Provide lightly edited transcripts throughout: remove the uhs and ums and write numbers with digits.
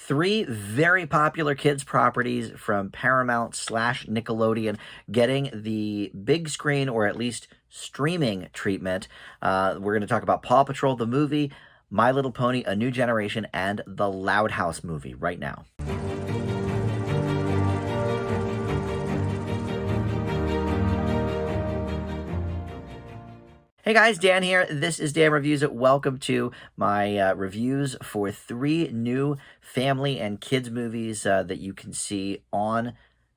Three very popular kids properties from Paramount slash Nickelodeon getting the big screen or at least streaming treatment. We're going to talk about Paw Patrol, the movie, My Little Pony, A New Generation, and the Loud House movie right now. Hey guys, Dan here. This is Dan Reviews It. Welcome to my reviews for three new family and kids movies that you can see on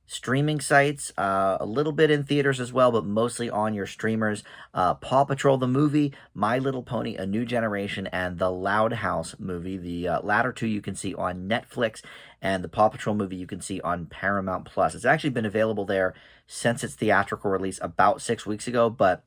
streaming sites, a little bit in theaters as well, but mostly on your streamers. Paw Patrol, the movie, My Little Pony, A New Generation, and the Loud House movie. The latter two you can see on Netflix, and the Paw Patrol movie you can see on Paramount Plus. It's actually been available there since its theatrical release about 6 weeks ago, but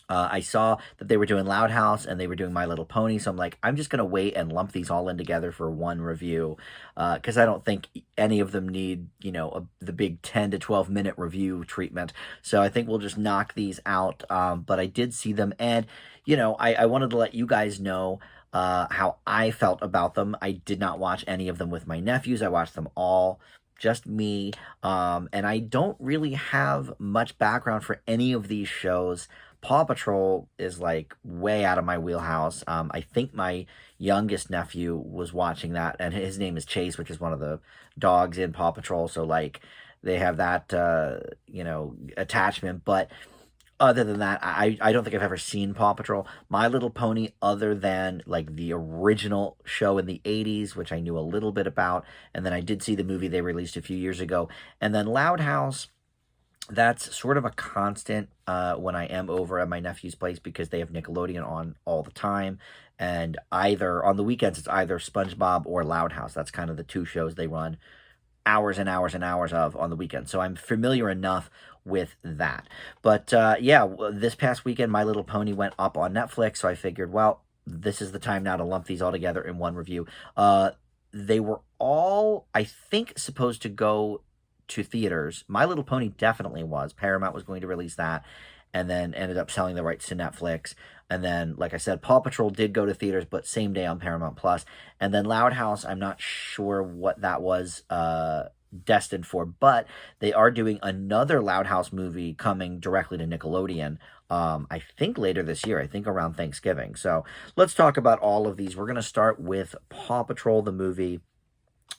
I saw that they were doing Loud House and they were doing My Little Pony, so I'm like, I'm just going to wait and lump these all in together for one review, because I don't think any of them need, the big 10 to 12 minute review treatment. So I think we'll just knock these out, but I did see them, and, I wanted to let you guys know how I felt about them. I did not watch any of them with my nephews. I watched them all just me, and I don't really have much background for any of these shows. Paw Patrol is like way out of my wheelhouse. I think my youngest nephew was watching that, and his name is Chase, which is one of the dogs in Paw Patrol. So like they have that, attachment. But other than that, I don't think I've ever seen Paw Patrol. My Little Pony, other than like the original show in the 80s, which I knew a little bit about. And then I did see the movie they released a few years ago. And then Loud House, that's sort of a constant when I am over at my nephew's place, because they have Nickelodeon on all the time. And either on the weekends, it's either SpongeBob or Loud House. That's kind of the two shows they run hours and hours and hours of on the weekend. So I'm familiar enough with that. But this past weekend, My Little Pony went up on Netflix. So I figured, well, this is the time now to lump these all together in one review. They were all, I think, supposed to go to theaters. My Little Pony definitely was. Paramount was going to release that, and then ended up selling the rights to Netflix. And then, like I said, Paw Patrol did go to theaters, but same day on Paramount Plus. And then Loud House, I'm not sure what that was destined for, but they are doing another Loud House movie coming directly to Nickelodeon, I think later this year, I think around Thanksgiving. So let's talk about all of these. We're going to start with Paw Patrol, the movie.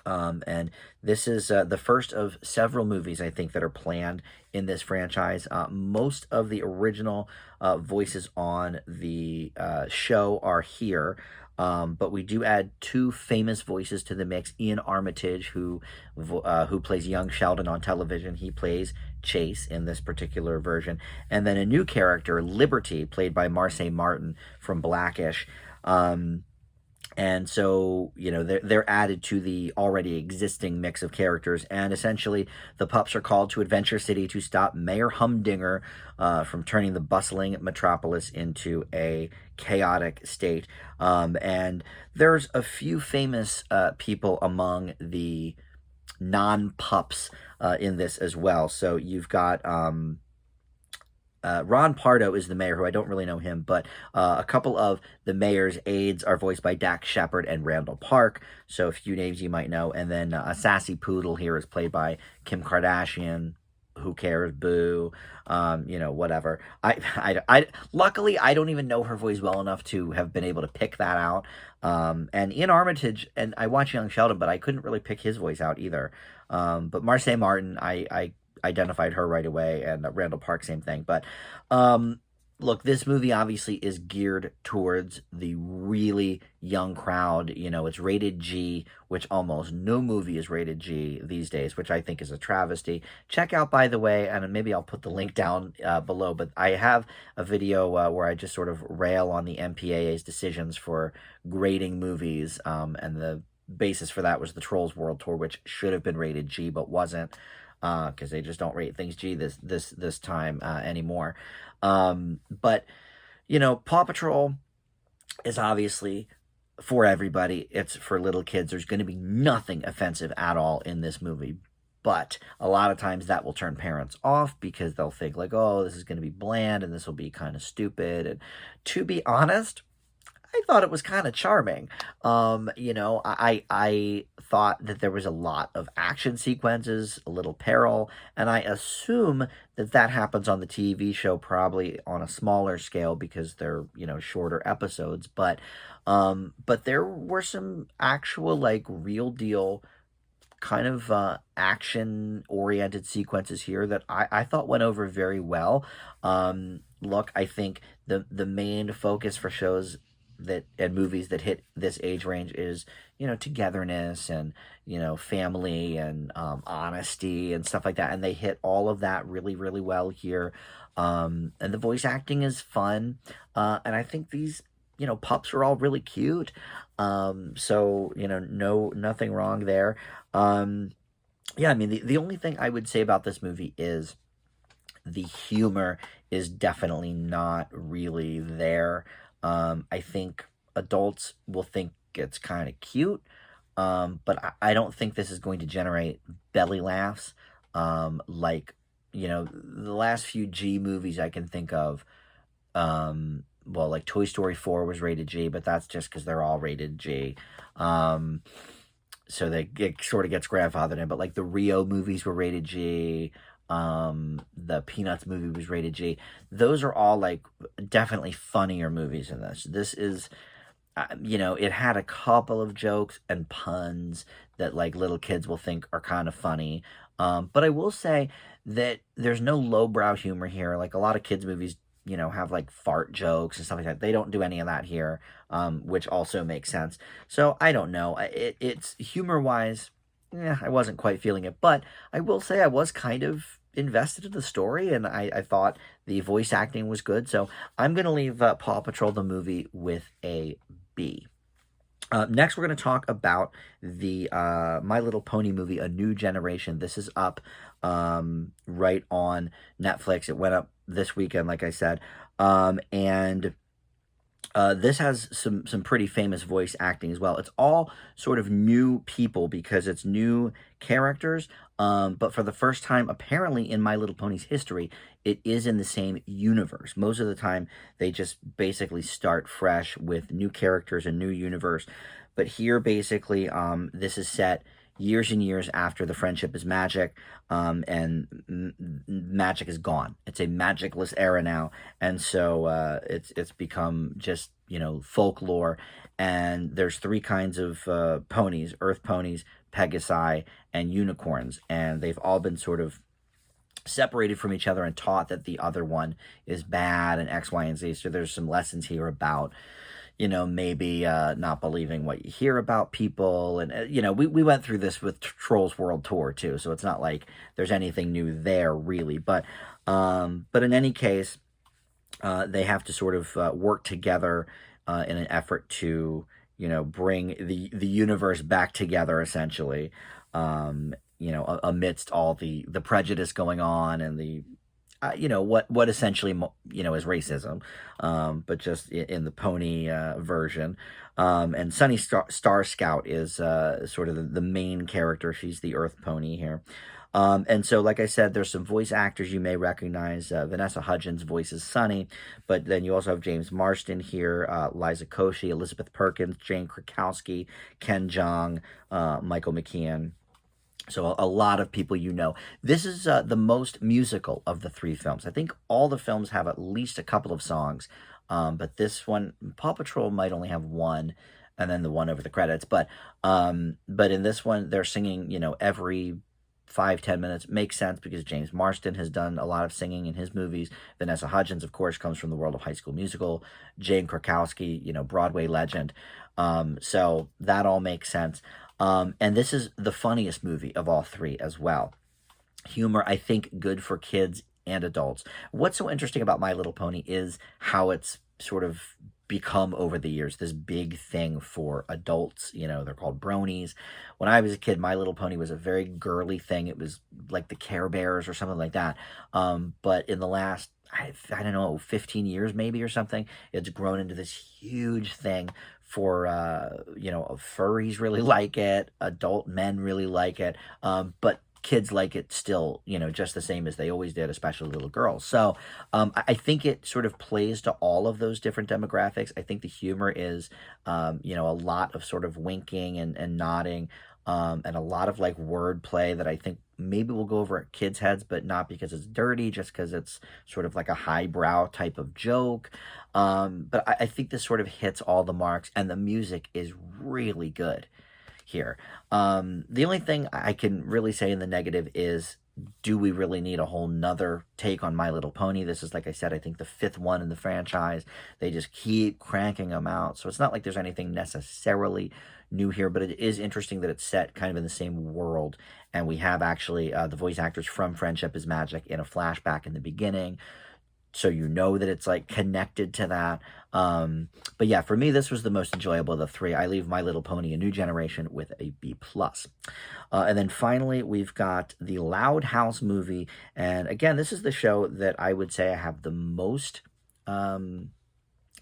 And this is the first of several movies, I think, that are planned in this franchise. Most of the original voices on the show are here, but we do add two famous voices to the mix. Ian Armitage, who plays young Sheldon on television, he plays Chase in this particular version. And then a new character, Liberty, played by Marsai Martin from Blackish. And so, they're added to the already existing mix of characters. And essentially, the pups are called to Adventure City to stop Mayor Humdinger from turning the bustling metropolis into a chaotic state. And there's a few famous people among the non-pups in this as well. So you've got Ron Pardo is the mayor, who I don't really know him, but a couple of the mayor's aides are voiced by Dax Shepard and Randall Park, so a few names you might know. And then a sassy poodle here is played by Kim Kardashian. Who cares? Boo. Whatever. I luckily, I don't even know her voice well enough to have been able to pick that out. And Ian Armitage, and I watch Young Sheldon, but I couldn't really pick his voice out either. But Marsai Martin, I identified her right away, and Randall Park, same thing. But look, this movie obviously is geared towards the really young crowd. It's rated G, which almost no movie is rated G these days, which I think is a travesty. Check out, by the way, and maybe I'll put the link down below, but I have a video where I just sort of rail on the MPAA's decisions for grading movies, and the basis for that was the Trolls World Tour, which should have been rated G but wasn't, because they just don't rate things G this time anymore. But Paw Patrol is obviously for everybody. It's for little kids. There's going to be nothing offensive at all in this movie. But a lot of times that will turn parents off, because they'll think like, oh, this is going to be bland and this will be kind of stupid. And to be honest, I thought it was kind of charming. I thought that there was a lot of action sequences, a little peril, and I assume that that happens on the TV show probably on a smaller scale because they're shorter episodes. But there were some actual like real deal kind of action oriented sequences here that I thought went over very well. Look, I think the main focus for shows that and movies that hit this age range is togetherness and family and honesty and stuff like that, and they hit all of that really really well here. And the voice acting is fun, and I think these pups are all really cute. So no, nothing wrong there. um yeah, I mean, the only thing I would say about this movie is the humor is definitely not really there. I think adults will think it's kind of cute, but I don't think this is going to generate belly laughs. Like, the last few G movies I can think of, well, like Toy Story 4 was rated G, but that's just because they're all rated G. Um, so it sort of gets grandfathered in. But like the Rio movies were rated G. The Peanuts movie was rated G. Those are all like definitely funnier movies than this. This is, it had a couple of jokes and puns that like little kids will think are kind of funny. But I will say that there's no lowbrow humor here. Like a lot of kids movies, have like fart jokes and stuff like that. They don't do any of that here, which also makes sense. So I don't know. It's humor wise, yeah, I wasn't quite feeling it, but I will say I was kind of invested in the story, and I thought the voice acting was good. So I'm gonna leave Paw Patrol the movie with a B. Next, we're going to talk about the My Little Pony movie, A New Generation. This is up right on Netflix. It went up this weekend, like I said. And this has some pretty famous voice acting as well. It's all sort of new people because it's new characters. But for the first time, apparently in My Little Pony's history, it is in the same universe. Most of the time, they just basically start fresh with new characters and new universe. But here, basically, this is set years and years after the friendship is magic, and magic is gone. It's a magicless era now, and so it's become just folklore. And there's three kinds of ponies: earth ponies, pegasi, and unicorns, and they've all been sort of separated from each other and taught that the other one is bad and X, Y, and Z. So there's some lessons here about maybe not believing what you hear about people. And, we went through this with Trolls World Tour, too, so it's not like there's anything new there, really. But in any case, they have to sort of work together in an effort to, bring the universe back together, essentially, amidst all the prejudice going on and the what essentially is racism, but just in the pony version. And Sunny Star Scout is sort of the main character. She's the Earth Pony here. And so, like I said, there's some voice actors you may recognize. Vanessa Hudgens voices Sunny, but then you also have James Marsden here, Liza Koshy, Elizabeth Perkins, Jane Krakowski, Ken Jeong, Michael McKean. So a lot of people This is the most musical of the three films. I think all the films have at least a couple of songs, but this one, Paw Patrol, might only have one, and then the one over the credits. But in this one, they're singing, every 5-10 minutes. Makes sense because James Marsden has done a lot of singing in his movies. Vanessa Hudgens, of course, comes from the world of High School Musical. Jane Krakowski, Broadway legend. So that all makes sense. And this is the funniest movie of all three as well. Humor, I think, good for kids and adults. What's so interesting about My Little Pony is how it's sort of become over the years this big thing for adults. They're called bronies. When I was a kid, My Little Pony was a very girly thing. It was like the Care Bears or something like that. But in the last, I don't know, 15 years maybe or something, it's grown into this huge thing for furries really like it, adult men really like it, but kids like it still, just the same as they always did, especially little girls. So I think it sort of plays to all of those different demographics. I think the humor is, a lot of sort of winking and nodding, and a lot of like wordplay that I think maybe will go over at kids' heads, but not because it's dirty, just because it's sort of like a highbrow type of joke. But I think this sort of hits all the marks, and the music is really good here. The only thing I can really say in the negative is, do we really need a whole nother take on My Little Pony? This is, like I said, I think the fifth one in the franchise. They just keep cranking them out. So it's not like there's anything necessarily new here, but it is interesting that it's set kind of in the same world. And we have actually the voice actors from Friendship is Magic in a flashback in the beginning, so that it's like connected to that. But yeah, for me, this was the most enjoyable of the three. I leave My Little Pony: A New Generation with a B+. And then finally, we've got the Loud House movie. And again, this is the show that I would say I have the most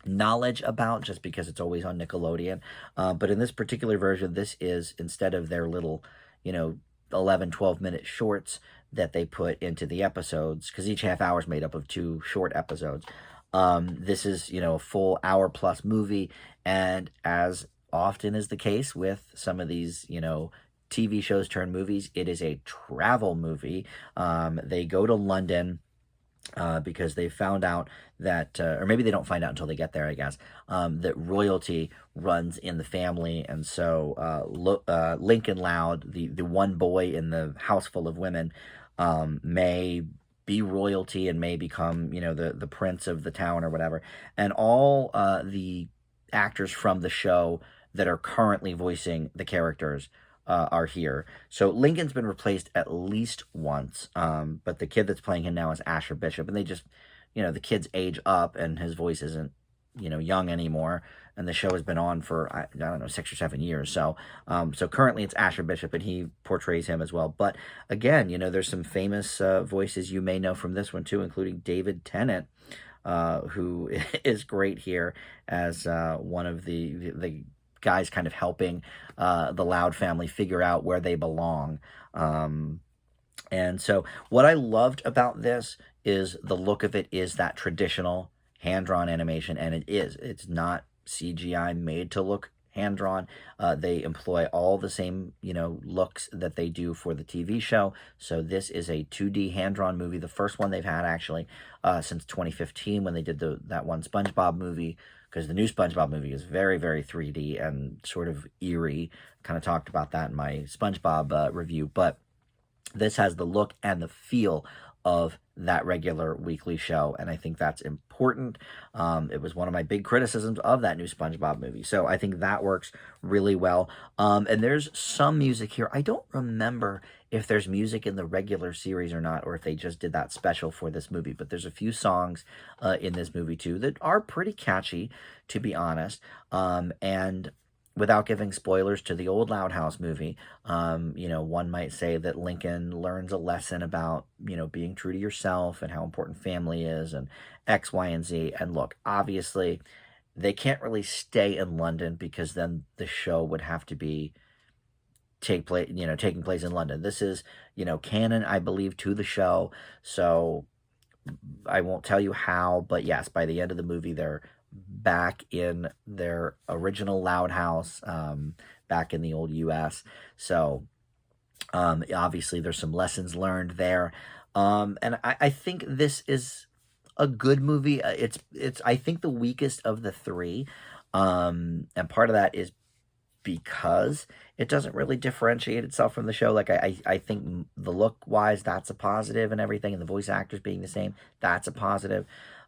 knowledge about, just because it's always on Nickelodeon. But in this particular version, this is, instead of their little, 11, 12-minute shorts that they put into the episodes, because each half hour is made up of 2 short episodes. This is, a full hour-plus movie, and as often is the case with some of these, TV shows turned movies, it is a travel movie. They go to London because they found out that, or maybe they don't find out until they get there, I guess, that royalty runs in the family. And so Lincoln Loud, the one boy in the house full of women, may be royalty and may become, the prince of the town or whatever. And all the actors from the show that are currently voicing the characters are here. So Lincoln's been replaced at least once, but the kid that's playing him now is Asher Bishop, and they just, the kid's age up and his voice isn't, young anymore, and the show has been on for, I don't know, 6 or 7 years. So currently it's Asher Bishop, and he portrays him as well. But again, there's some famous voices you may know from this one too, including David Tennant, who is great here as one of the guys kind of helping the Loud family figure out where they belong. And so what I loved about this is the look of it is that traditional hand-drawn animation, and it's not CGI made to look hand-drawn. They employ all the same, looks that they do for the TV show. So this is a 2D hand-drawn movie, the first one they've had actually since 2015 when they did that one SpongeBob movie, because the new SpongeBob movie is very, very 3D and sort of eerie. Kind of talked about that in my SpongeBob review, but this has the look and the feel of that regular weekly show, and I think that's important. It was one of my big criticisms of that new SpongeBob movie, so I think that works really well. And there's some music here. I don't remember if there's music in the regular series or not, or if they just did that special for this movie, but there's a few songs in this movie too that are pretty catchy, to be honest. And without giving spoilers to the old Loud House movie, one might say that Lincoln learns a lesson about, being true to yourself and how important family is and X, Y, and Z. And look, obviously, they can't really stay in London because then the show would have to be taking place in London. This is, canon, I believe, to the show. So I won't tell you how, but yes, by the end of the movie, they're back in their original Loud House, back in the old US. So obviously there's some lessons learned there. And I think this is a good movie. It's I think the weakest of the three. And part of that is because it doesn't really differentiate itself from the show. Like I think the look wise, that's a positive, and everything, and the voice actors being the same, that's a positive.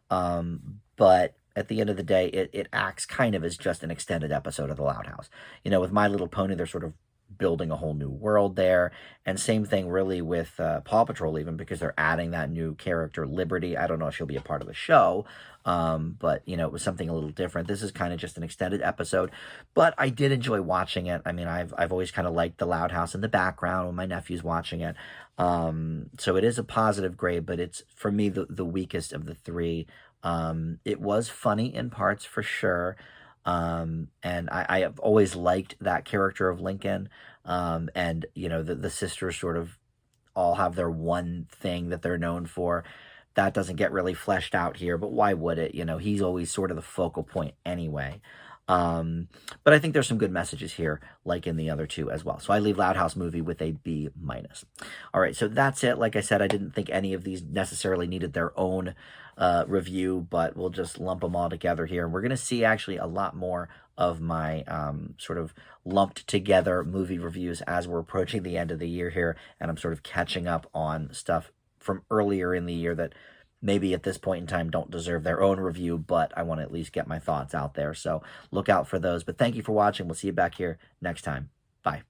But at the end of the day, it acts kind of as just an extended episode of the Loud House. With My Little Pony, they're sort of building a whole new world there. And same thing really with Paw Patrol, even, because they're adding that new character, Liberty. I don't know if she'll be a part of the show, but, it was something a little different. This is kind of just an extended episode, but I did enjoy watching it. I mean, I've always kind of liked the Loud House in the background when my nephew's watching it. So it is a positive grade, but it's, for me, the weakest of the three. It was funny in parts for sure. And I have always liked that character of Lincoln. And, the sisters sort of all have their one thing that they're known for. That doesn't get really fleshed out here, but why would it? He's always sort of the focal point anyway. Um, but I think there's some good messages here, like in the other two as well. So I leave Loud House movie with a B minus. All right, so that's it. Like I said, I didn't think any of these necessarily needed their own review, but we'll just lump them all together here. And we're going to see actually a lot more of my sort of lumped together movie reviews as we're approaching the end of the year here, and I'm sort of catching up on stuff from earlier in the year that maybe at this point in time don't deserve their own review, but I want to at least get my thoughts out there. So look out for those. But thank you for watching. We'll see you back here next time. Bye.